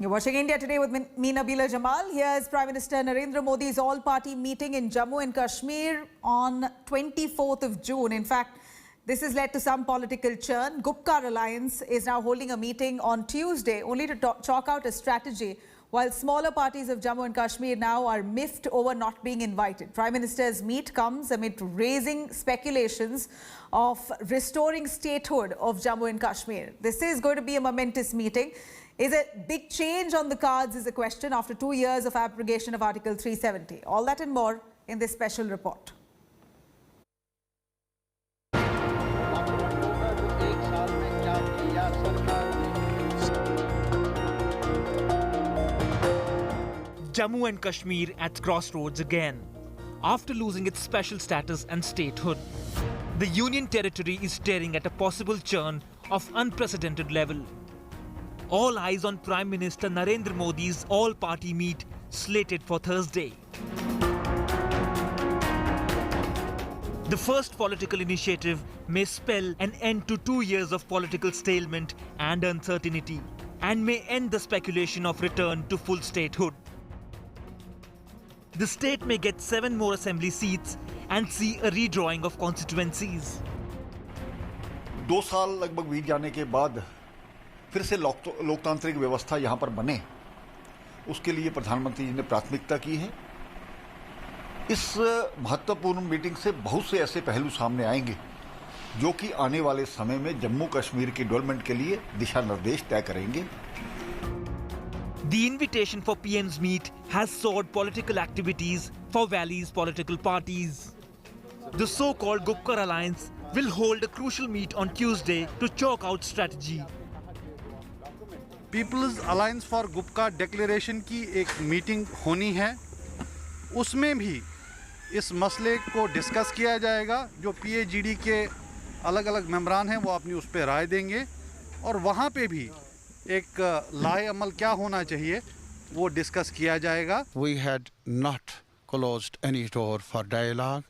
You're watching India Today with me, Nabila Jamal. Here's Prime Minister Narendra Modi's all-party meeting in Jammu and Kashmir on 24th of June. In fact, this has led to some political churn. Gupkar Alliance is now holding a meeting on Tuesday only to chalk out a strategy, while smaller parties of Jammu and Kashmir now are miffed over not being invited. Prime Minister's meet comes amid raising speculations of restoring statehood of Jammu and Kashmir. This is going to be a momentous meeting. Is a big change on the cards is a question after 2 years of abrogation of Article 370. All that and more in this special report. Jammu and Kashmir at crossroads again. After losing its special status and statehood, the Union territory is staring at a possible churn of unprecedented level. All eyes on Prime Minister Narendra Modi's all-party meet slated for Thursday. The first political initiative may spell an end to 2 years of political stalemate and uncertainty, and may end the speculation of return to full statehood. The state may get 7 more assembly seats and see a redrawing of constituencies. 2 साल लगभग बीत जाने के बाद फिर से लोकतांत्रिक व्यवस्था यहां पर बने, उसके लिए प्रधानमंत्री जी ने प्राथमिकता की है। इस महत्वपूर्ण मीटिंग से बहुत से ऐसे पहलू सामने आएंगे जो कि आने वाले समय में जम्मू कश्मीर की डेवलपमेंट के लिए दिशा निर्देश तय करेंगे। The invitation for PM's meet has soured political activities for Valley's political parties. The so-called Gupkar Alliance will hold a crucial meet on Tuesday to chalk out strategy. People's alliance for Gupkar declaration की एक meeting होनी है, उसमें भी इस मसले को discuss किया जाएगा। जो PAGD के अलग अलग मेंबरान हैं वो अपनी उस पर राय देंगे और वहाँ पे भी एक लाए अमल क्या होना चाहिए वो डिस्कस किया जाएगा। We had not closed any door for dialogue.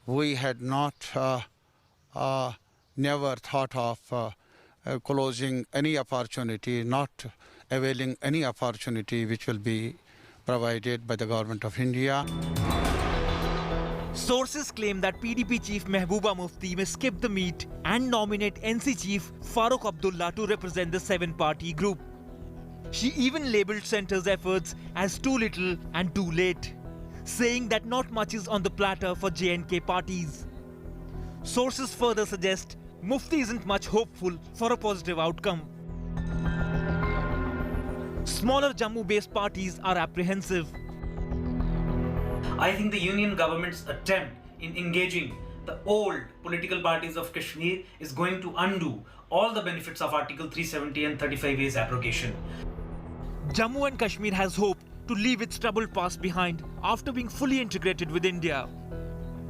We had not never thought of closing any opportunity, not availing any opportunity which will be provided by the government of India. Sources claim that PDP chief Mehbooba Mufti may skip the meet and nominate NC chief Farooq Abdullah to represent the 7-party group. She even labelled centre's efforts as too little and too late, saying that not much is on the platter for J&K parties. Sources further suggest Mufti isn't much hopeful for a positive outcome. Smaller Jammu-based parties are apprehensive. I think the union government's attempt in engaging the old political parties of Kashmir is going to undo all the benefits of Article 370 and 35A's abrogation. Jammu and Kashmir has hoped to leave its troubled past behind after being fully integrated with India.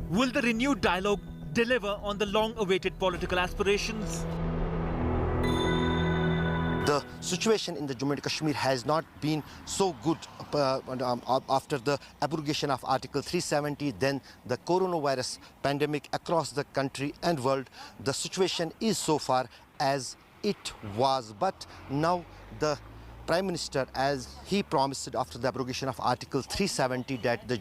Will the renewed dialogue deliver on the long-awaited political aspirations? The situation in the Jammu and Kashmir has not been so good after the abrogation of Article 370, then the coronavirus pandemic across the country and world. The situation is so far as it was, but now the Prime Minister, as he promised after the abrogation of Article 370, that the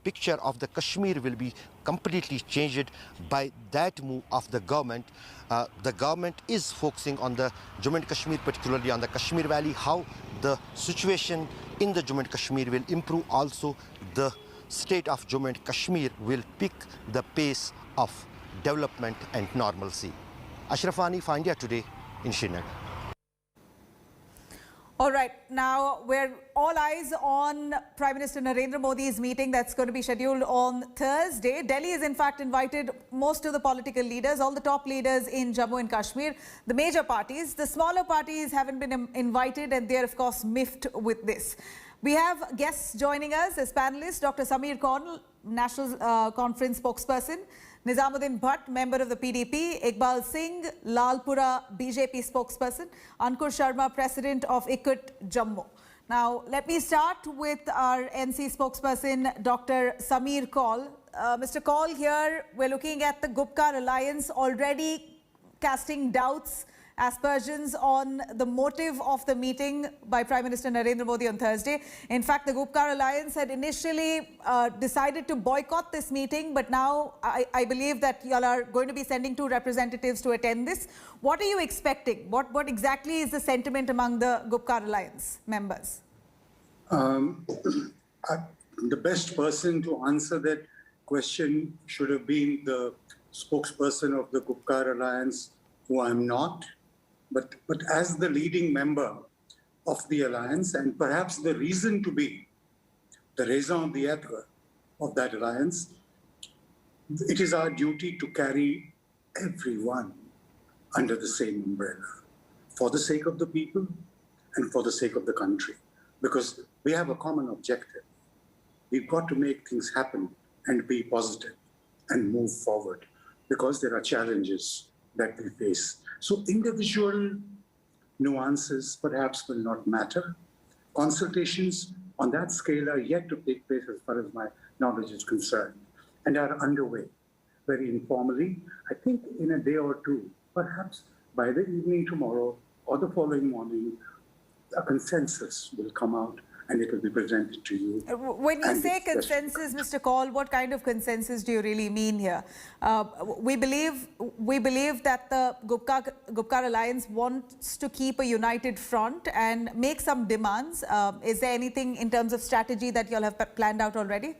picture of the Kashmir will be completely changed by that move of the government. The government is focusing on the Jammu and Kashmir, particularly on the Kashmir Valley, how the situation in the Jammu and Kashmir will improve. Also, the state of Jammu and Kashmir will pick the pace of development and normalcy. Ashraf Wani for India Today in Srinagar. All right, now we're all eyes on Prime Minister Narendra Modi's meeting that's going to be scheduled on Thursday. Delhi has in fact invited most of the political leaders, all the top leaders in Jammu and Kashmir, the major parties. The smaller parties haven't been invited and they're of course miffed with this. We have guests joining us as panelists, Dr. Samir Kaul, National Conference spokesperson, Nizamuddin Bhatt, member of the PDP, Iqbal Singh, Lalpura BJP spokesperson, Ankur Sharma, president of ICUT Jammu. Now, let me start with our NC spokesperson, Dr. Samir Kaul. Mr. Kaul, here we're looking at the Gupkar Alliance already casting doubts aspersions on the motive of the meeting by Prime Minister Narendra Modi on Thursday. In fact, the Gupkar Alliance had initially decided to boycott this meeting, but now I believe that you all are going to be sending 2 representatives to attend this. What are you expecting? What exactly is the sentiment among the Gupkar Alliance members? The best person to answer that question should have been the spokesperson of the Gupkar Alliance, who I'm not. But as the leading member of the alliance, and perhaps the reason to be, the raison d'etre of that alliance, it is our duty to carry everyone under the same umbrella for the sake of the people and for the sake of the country, because we have a common objective. We've got to make things happen and be positive and move forward, because there are challenges that we face. So individual nuances perhaps will not matter. Consultations on that scale are yet to take place as far as my knowledge is concerned, and are underway very informally. I think in a day or two, perhaps by the evening tomorrow or the following morning, a consensus will come out and it will be presented to you. When you say consensus, Mr. Kaul, what kind of consensus do you really mean here? We believe that the Gupkar Alliance wants to keep a united front and make some demands. Is there anything in terms of strategy that you all have planned out already?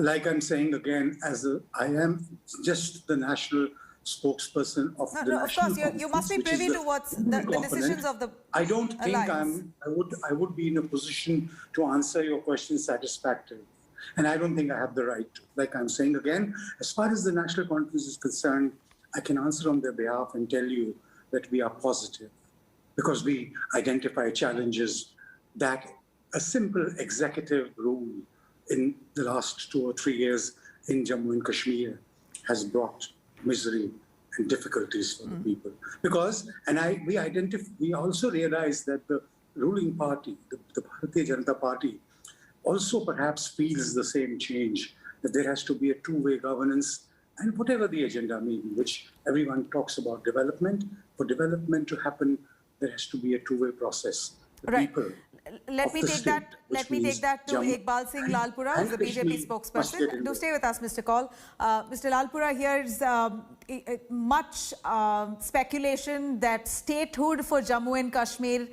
Like I'm saying again, I am just the national spokesperson of the of national course, you must be conference, privy which to is what's the decisions of the I don't think alliance. I would be in a position to answer your question satisfactorily. And I don't think I have the right to. Like I'm saying again, as far as the national conference is concerned, I can answer on their behalf and tell you that we are positive, because we identify challenges that a simple executive rule in the last 2 or 3 years in Jammu and Kashmir has brought misery and difficulties for the people. Because, we also realize that the ruling party, the Bharatiya Janata Party, also perhaps feels the same change, that there has to be a two-way governance, and whatever the agenda may be, which everyone talks about development. For development to happen, there has to be a two-way process. The people Let me take that to Iqbal Singh Lalpura, who's the BJP spokesperson. Do stay with us, Mr. Kaul. Mr. Lalpura, here's much speculation that statehood for Jammu and Kashmir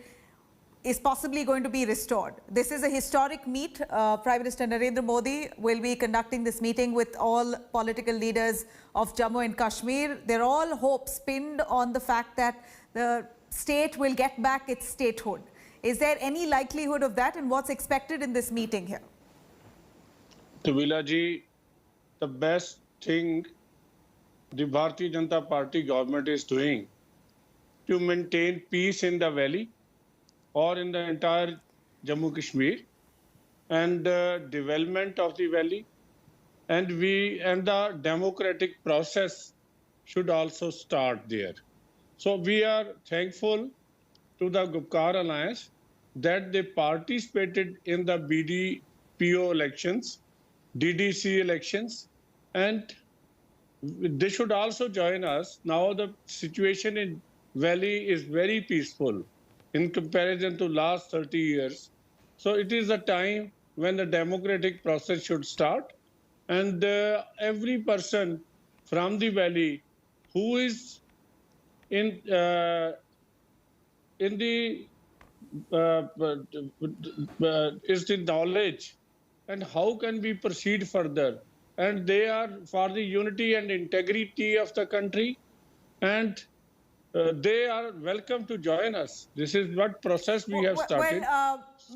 is possibly going to be restored. This is a historic meet. Prime Minister Narendra Modi will be conducting this meeting with all political leaders of Jammu and Kashmir. They're all hopes pinned on the fact that the state will get back its statehood. Is there any likelihood of that, and what's expected in this meeting here? Tawila ji, the best thing the Bharatiya Janata Party government is doing to maintain peace in the valley or in the entire Jammu Kashmir, and development of the valley, and the democratic process should also start there. So we are thankful to the Gupkar Alliance that they participated in the BDPO elections, DDC elections, and they should also join us. Now the situation in Valley is very peaceful in comparison to last 30 years. So it is a time when the democratic process should start, and every person from the Valley who is in the knowledge and how can we proceed further, and they are for the unity and integrity of the country, and they are welcome to join us. This is what process we have started.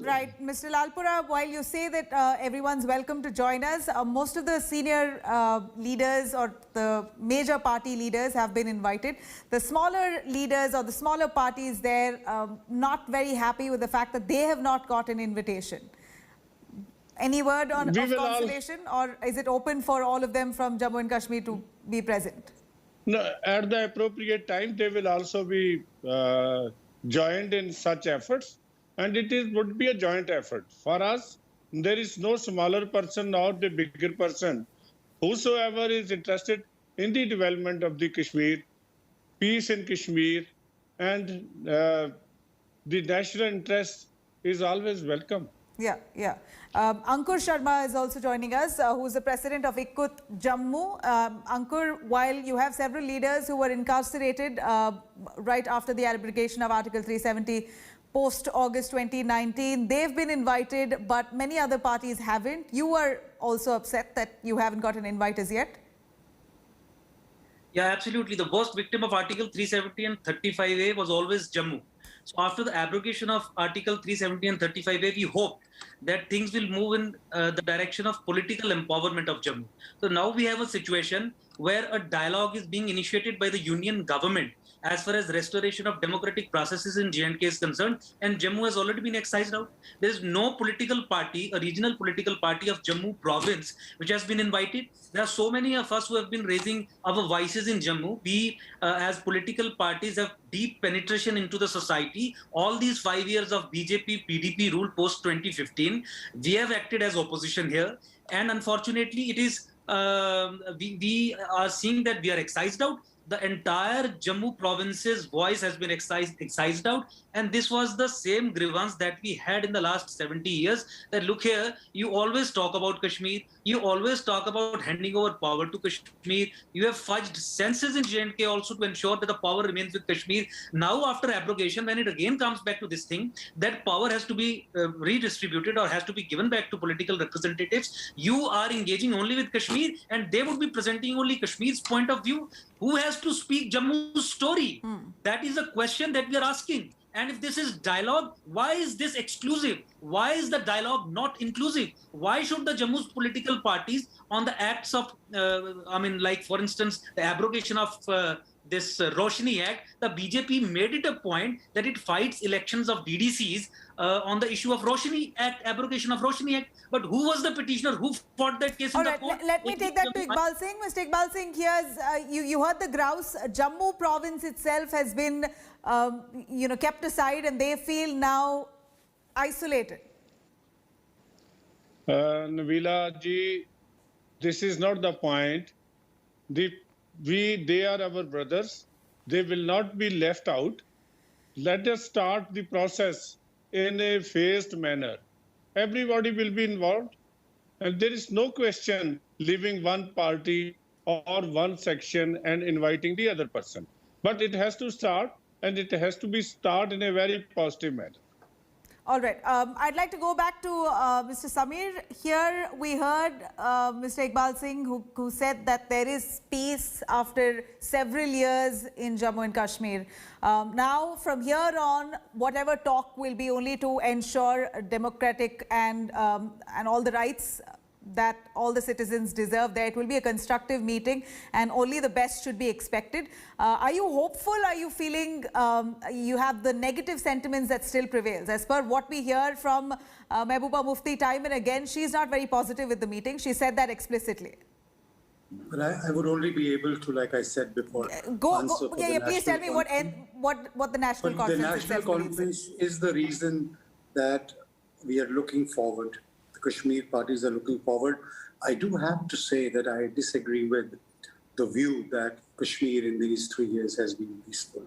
Right, Mr. Lalpura, while you say that everyone's welcome to join us, most of the senior leaders or the major party leaders have been invited. The smaller leaders or the smaller parties, they're not very happy with the fact that they have not got an invitation. Any word of consolation, or is it open for all of them from Jammu and Kashmir to be present? No, at the appropriate time, they will also be joined in such efforts. And it would be a joint effort. For us, there is no smaller person or the bigger person. Whosoever is interested in the development of the Kashmir peace in Kashmir, and the national interest is always welcome. Yeah, yeah. Ankur Sharma is also joining us, who is the president of ICUT Jammu. Ankur, while you have several leaders who were incarcerated right after the abrogation of Article 370 post-August 2019, they've been invited, but many other parties haven't. You are also upset that you haven't got an invite as yet? Yeah, absolutely. The worst victim of Article 370 and 35A was always Jammu. So after the abrogation of Article 370 and 35A, we hope that things will move in the direction of political empowerment of Jammu. So now we have a situation where a dialogue is being initiated by the union government as far as restoration of democratic processes in J&K is concerned, and Jammu has already been excised out. There is no political party, a regional political party of Jammu province, which has been invited. There are so many of us who have been raising our voices in Jammu. We, as political parties, have deep penetration into the society. All these 5 years of BJP, PDP rule post 2015, we have acted as opposition here. And unfortunately, it is we are seeing that we are excised out. The entire Jammu province's voice has been excised out, and this was the same grievance that we had in the last 70 years, that look here, you always talk about Kashmir, you always talk about handing over power to Kashmir, you have fudged census in J&K also to ensure that the power remains with Kashmir. Now after abrogation, when it again comes back to this thing, that power has to be redistributed or has to be given back to political representatives. You are engaging only with Kashmir, and they would be presenting only Kashmir's point of view. Who has to speak Jammu's story? That is a question that we are asking. And if this is dialogue, why is this exclusive? Why is the dialogue not inclusive? Why should the Jammu's political parties on the acts of, like for instance, the abrogation of this Roshni Act, the BJP made it a point that it fights elections of DDCs on the issue of Roshni Act, abrogation of Roshni Act. But who was the petitioner? Who fought that case in the court? Let me take that to Iqbal Singh. Mr. Iqbal Singh, here's, you heard the grouse. Jammu province itself has been, kept aside, and they feel now isolated. Nabila ji, this is not the point. They are our brothers. They will not be left out. Let us start the process in a phased manner. Everybody will be involved, and there is no question leaving one party or one section and inviting the other person. But it has to start, and it has to be start in a very positive manner. All right. I'd like to go back to Mr. Samir. Here we heard Mr. Iqbal Singh who said that there is peace after several years in Jammu and Kashmir. Now, from here on, whatever talk will be only to ensure democratic and all the rights that all the citizens deserve there. It will be a constructive meeting, and only the best should be expected. Are you hopeful? Are you feeling you have the negative sentiments that still prevails? As per what we hear from Mehbooba Mufti time and again, she's not very positive with the meeting. She said that explicitly. Well, I would only be able to, like I said before, please tell me what the National Conference The National Conference is the reason that we are looking forward. Kashmir parties are looking forward. I do have to say that I disagree with the view that Kashmir in these 3 years has been peaceful.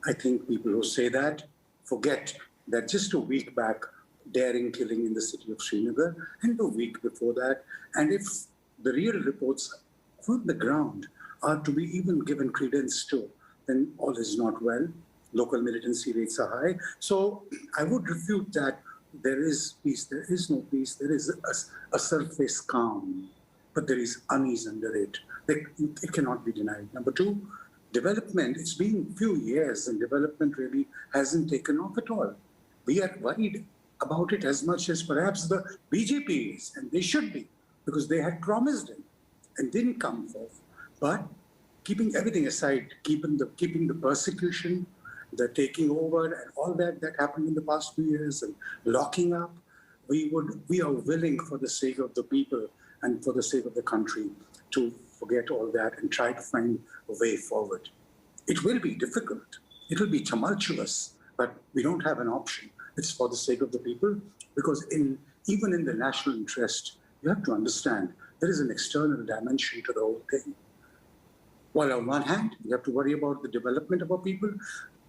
I think people who say that forget that just a week back, daring killing in the city of Srinagar, and a week before that, and if the real reports from the ground are to be even given credence to, then all is not well. Local militancy rates are high. So I would refute that there is peace. There is no peace. There is a surface calm, but there is unease under it. It cannot be denied. Number two, development. It's been a few years and development really hasn't taken off at all. We are worried about it as much as perhaps the BJP is, and they should be, because they had promised it and didn't come forth. But keeping everything aside, keeping the persecution, the taking over and all that happened in the past 2 years and locking up, we are willing for the sake of the people and for the sake of the country to forget all that and try to find a way forward. It will be difficult. It will be tumultuous, but we don't have an option. It's for the sake of the people, because even in the national interest, you have to understand there is an external dimension to the whole thing. While on one hand, we have to worry about the development of our people,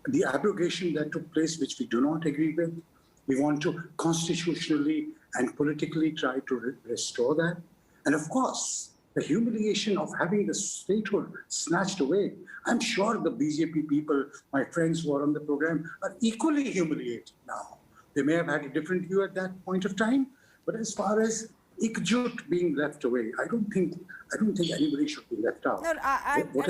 the abrogation that took place, which we do not agree with. We want to constitutionally and politically try to restore that. And of course, the humiliation of having the statehood snatched away. I'm sure the BJP people, my friends who are on the program, are equally humiliated now. They may have had a different view at that point of time, but as far as Ikjut being left away, I don't think anybody should be left out. No,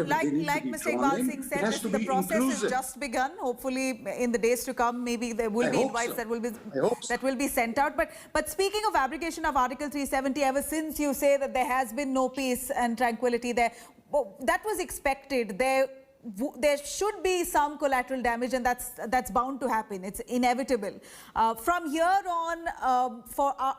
like Mr. Iqbal Singh said, the process has just begun. Hopefully, in the days to come, maybe there will be invites that will be sent out. But speaking of abrogation of Article 370, ever since you say that there has been no peace and tranquility there, well, that was expected. There should be some collateral damage, and that's bound to happen. It's inevitable. From here on,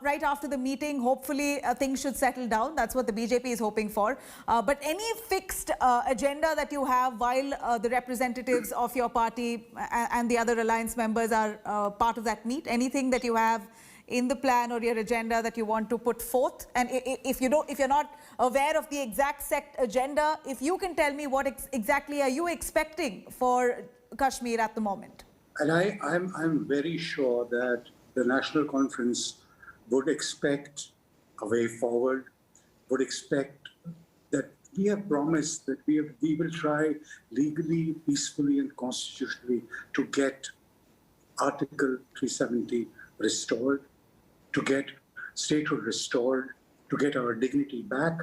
right after the meeting, hopefully things should settle down. That's what the BJP is hoping for. But any fixed agenda that you have while the representatives of your party and the other alliance members are part of that meet, anything that you have in the plan or your agenda that you want to put forth? And if you're not aware of the exact agenda, if you can tell me what exactly are you expecting for Kashmir at the moment? And I'm very sure that the National Conference would expect a way forward, would expect that we have promised that we will try legally, peacefully and constitutionally to get Article 370 restored, to get statehood restored, to get our dignity back.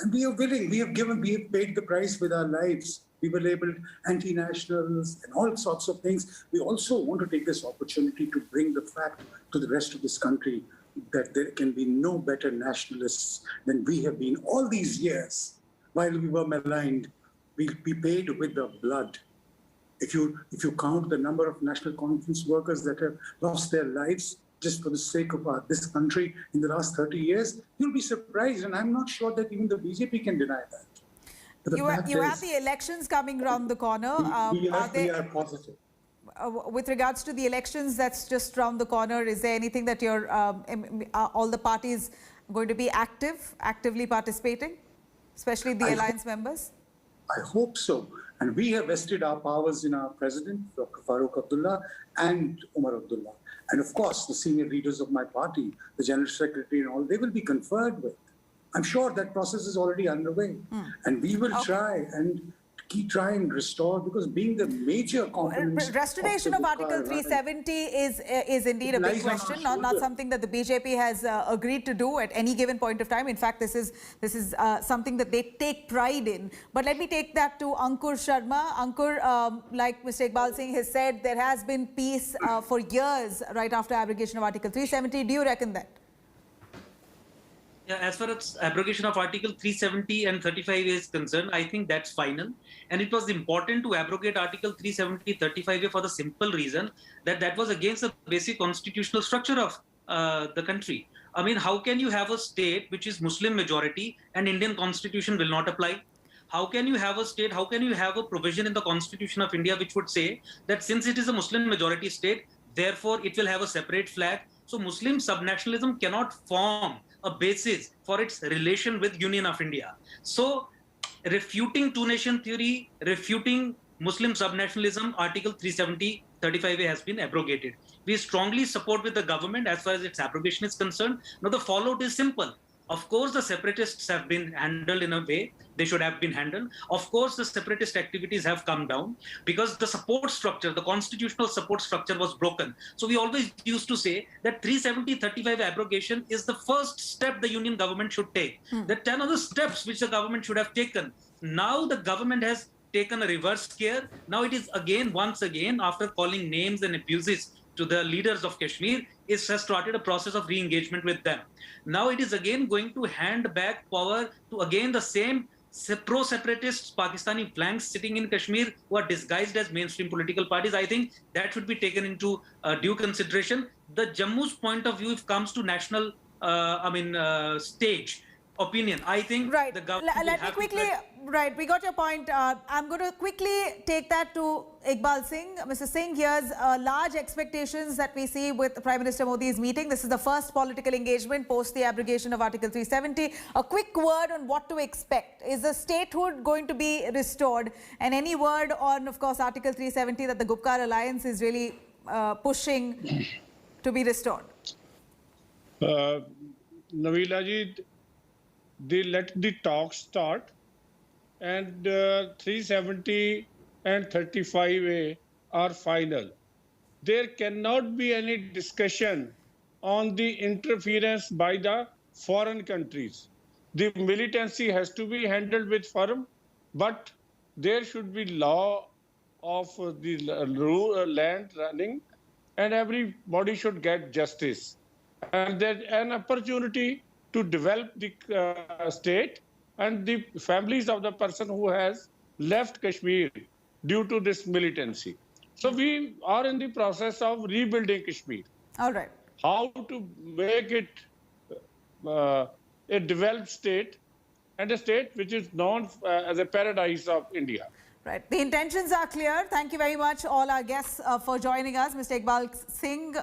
And we are willing, we have paid the price with our lives. We were labeled anti-nationals and all sorts of things. We also want to take this opportunity to bring the fact to the rest of this country that there can be no better nationalists than we have been all these years. While we were maligned, we paid with the blood. If you count the number of National Conference workers that have lost their lives just for the sake of this country in the last 30 years, you'll be surprised. And I'm not sure that even the BJP can deny that. You have the elections coming around the corner. We are positive. With regards to the elections that's just around the corner, is there anything that all the parties going to be actively participating, especially the alliance members? I hope so. And we have vested our powers in our president, Dr. Farooq Abdullah, and Umar Abdullah. And of course, the senior leaders of my party, the general secretary and all, they will be conferred with. I'm sure that process is already underway. And we will try and restore, because being the major component... Restoration of Article 370 is indeed a big question, not something that the BJP has agreed to do at any given point of time. In fact, this is something that they take pride in. But let me take that to Ankur Sharma. Ankur, like Mr. Iqbal Singh has said, there has been peace for years right after abrogation of Article 370. Do you reckon that? Yeah, as far as abrogation of Article 370 and 35 is concerned, I think that's final. And it was important to abrogate Article 370, 35 for the simple reason that that was against the basic constitutional structure of the country. I mean, how can you have a state which is Muslim majority and Indian constitution will not apply? How can you have a state, how can you have a provision in the Constitution of India which would say that since it is a Muslim majority state, therefore it will have a separate flag? So Muslim subnationalism cannot form a basis for its relation with Union of India. So refuting two-nation theory, refuting Muslim subnationalism, Article 370, 35A has been abrogated. We strongly support with the government as far as its abrogation is concerned. Now the fallout is simple. Of course, the separatists have been handled in a way they should have been handled. Of course, the separatist activities have come down because the support structure, the constitutional support structure was broken. So we always used to say that 370-35 abrogation is the first step the union government should take. The 10 other steps which the government should have taken. Now the government has taken a reverse gear. Now it is once again, after calling names and abuses to the leaders of Kashmir, it has started a process of re-engagement with them. Now it is again going to hand back power to again the same pro-separatists, Pakistani flanks sitting in Kashmir who are disguised as mainstream political parties. I think that should be taken into due consideration. The Jammu's point of view, if it comes to national stage opinion, I think right. the government Let me quickly Right, we got your point. I'm going to quickly take that to Iqbal Singh. Mr. Singh, here's large expectations that we see with Prime Minister Modi's meeting. This is the first political engagement post the abrogation of Article 370. A quick word on what to expect. Is the statehood going to be restored? And any word on, of course, Article 370 that the Gupkar Alliance is really pushing to be restored? Nabila ji, they let the talk start, and 370 and 35A are final. There cannot be any discussion on the interference by the foreign countries. The militancy has to be handled with firm, but there should be law of the land running, and everybody should get justice. And there's an opportunity to develop the state and the families of the person who has left Kashmir due to this militancy. So we are in the process of rebuilding Kashmir. All right. How to make it a developed state and a state which is known as a paradise of India. Right. The intentions are clear. Thank you very much, all our guests, for joining us. Mr. Iqbal Singh,